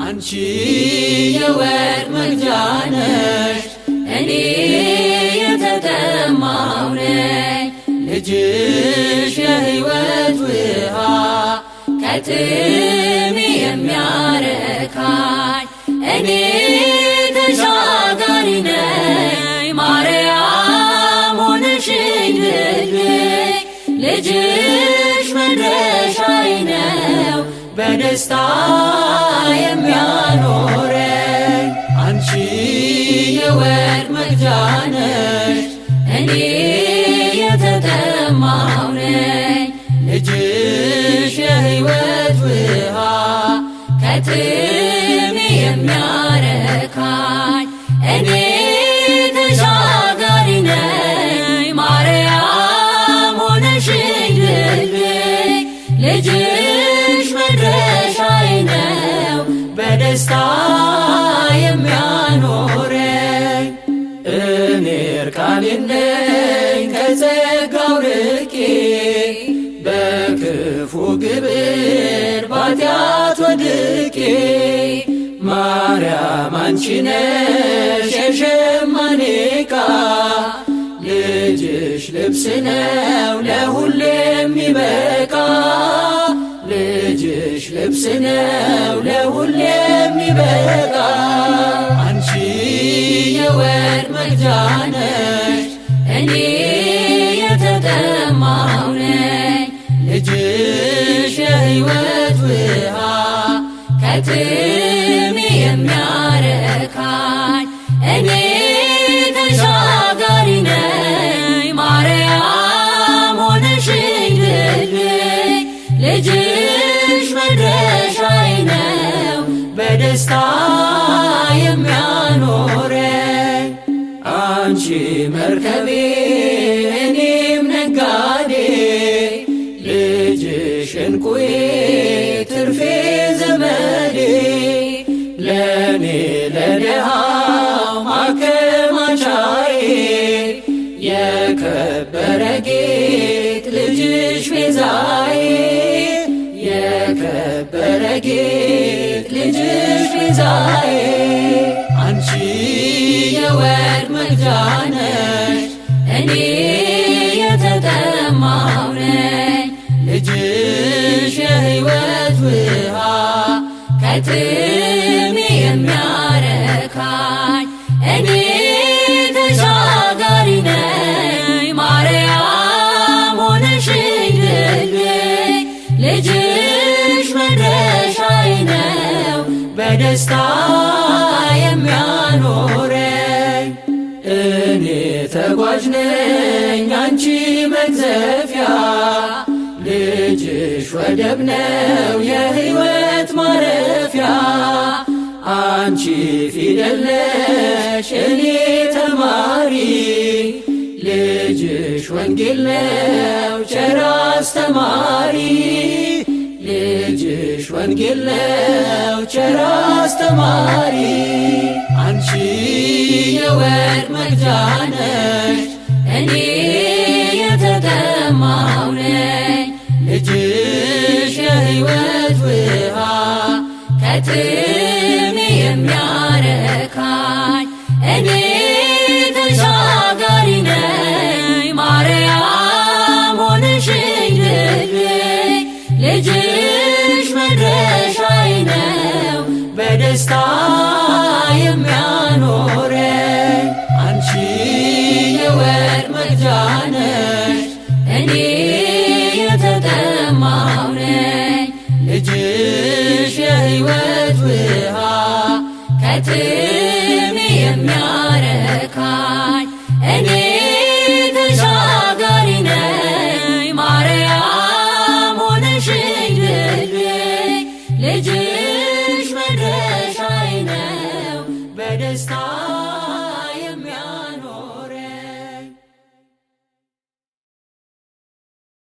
አንቺ የወርቅ መቅጃ ነሽ እኔ የተጠማሁ ነኝ ልጅሽ የሕይወት ውሃ ከጥሜ የሚያረካኝ እኔ ተሻጋሪ ነኝ ማርያም ሆነሽኝ ድልድይ ልጅሽ መድረሻዬ ነው በደስታ የሚያኖረኝ አንቺ የወርቅ መቅጃ ነሽ እኔ የተጠማሁ ነኝ ልጅሽ የሕይወት ውሃ ከጥሜ የሚያረካኝ እኔ ተሻጋሪ ነኝ ማርያም ሆነሽኝ ድልድይ ልጅሽ መድረሻዬ ነው በደስታ የሚያኖረኝ እኔ እርቃኔን ነኝ ከጸጋው ርቄ በክፉ ግብር ባጢአት ወድቄ ማርያም አንቺ ነሽ የሸማኔ ዕቃ ልጅሽ ልብስ ነው ለሁሌ የሚበቃ ልጅሽ ልብስ ነው ለሁሌ የሚበቃ አንቺ የወርቅ መቅጃ ነሽ እኔ የተጠማሁ ነኝ ልጅሽ የሕይወት ውሃ ከጥሜ የሚያረካኝ እኔ ተሻጋሪ ነኝ ማርያም ሆነሽኝ ድልድይ ልጅሽ መድረሻዬ ነው በደስታ የሚያኖረኝ አንቺ መርከቤ እኔም ነጋዴ ልጅሽ እንቁዬ ትርፌ ዘመዴ ለእኔ ለድሃው ማከማቻዬ የከበረ ጌጥ ልጅሽ ቤዛዬ የከበረ ጌጥ ልጅሽ ቤዛዬ አንቺ የወርቅ መቅጃ ነሽ እኔ የተጠማሁ ነኝ ልጅሽ የሕይወት ውሃ ከጥሜ የሚያረካኝ እኔ ተሻጋሪ ነኝ ማርያም ሆነሽኝ ድልድይ ልጅሽ መድረሻዬ ነው በደስታ የሚያኖረኝ እኔ ተጓዥ ነኝ አንቺ መቅዘፊያ ልጅሽ ወደብ ነው የሕይወት ማረፊያ አንቺ ፊደል ነሽ እኔ ተማሪ ልጅሽ ወንጌል ነው ቸር አስተማሪ ልጅሽ ወንጌል ነው ቸር አስተማሪ አንቺ የወርቅ መቅጃ ነሽ እኔ የተጠማሁ ነኝ ልጅሽ የሕይወት ውሃ ከጥሜ የሚያረካኝ እኔ ተሻጋሪ ነኝ ማርያም ሆነሽኝ ድልድይ ልጅሽ መድረሻዬ ነው በደስታ የሚያኖረኝ አንቺ የወርቅ መቅጃ ነሽ እኔ የተጠማሁ ነኝ ልጅሽ የሕይወት ውሃ ከጥሜ የሚያረካኝ እኔ ተሻጋሪ ነኝ ማርያም ሆነሽኝ ድልድይ ልጅሽ መድረሻዬ ነው በደስታ